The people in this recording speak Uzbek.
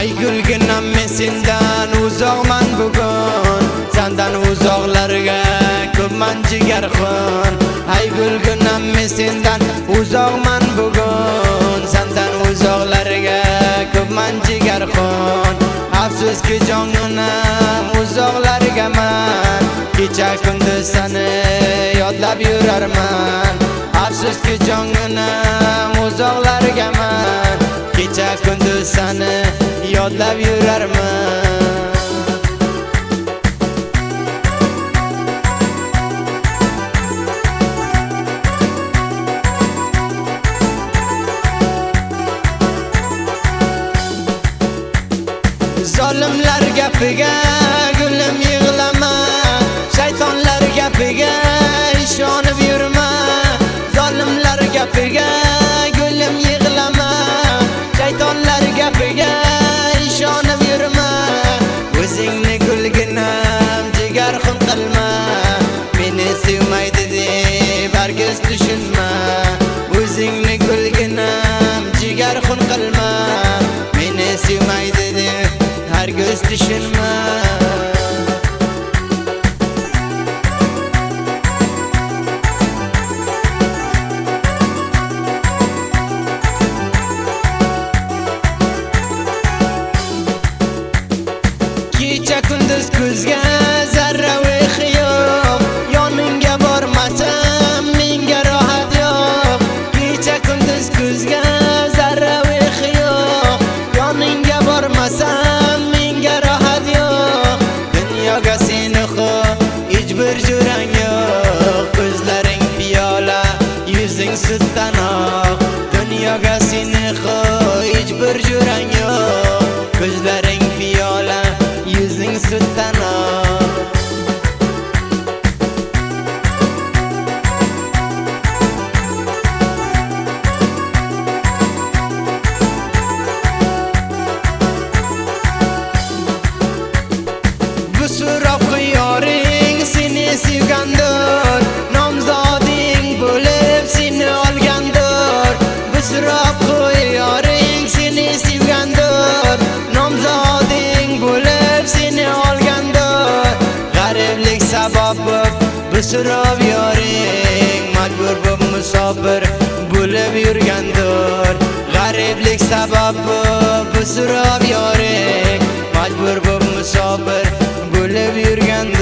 Ay gulginam men sendan uzoqman bugun, sendan uzoqlarga ko'pman jigarxon. Ay gulginam men sendan uzoqman bugun, sendan uzoqlarga ko'pman jigarxon. Afsuski jonginam uzoqlarga man, kecha kunduz seni yodlab yurarman. Afsuski jonginam uzoqlarga man, kecha kunduz seni yodlab yurarman. Zolimlar gapiga gulim yig'lama, shaytonlar gapiga ishonib yurma. Zolimlar gapiga gulim yig'lama, shaytonlar gapiga ishonib yurma. O'zingni gulginam jigarxon qilma, meni sevmaydi deb hargiz tushunma. O'zingni gulginam jigarxon qilma, meni sevmaydi deb hargiz tushunma. Kecha kunduz ko'zga zarra vehyi yo'q, yoningga bormasam menga rohat yo'q. Kecha kunduz ko'zga zarra vehyi yo'q, yoningga bormasam menga rohat yo'q. Dunyoga seni xo hech bir jo'rang yo'q, ko'zlaring piyola, yuzing sutdan oq. Dunyoga seni xo hech bir jo'rang yo'q, ko'zlaring piyola, yuzing sutdan oq. Bu so'roq yoring seni sevgandir, nomzoding bo'lib seni olgandir. Bu so'roq yoring seni sevgandir, nomzoding bo'lib seni olgandir. G'ariblik sabab bu so'roq yoring majbur bo'lib musofir bo'lib yurgandir. G'ariblik sabab bu so'roq yoring majbur bo'lib musofir bo'lib yurgandir.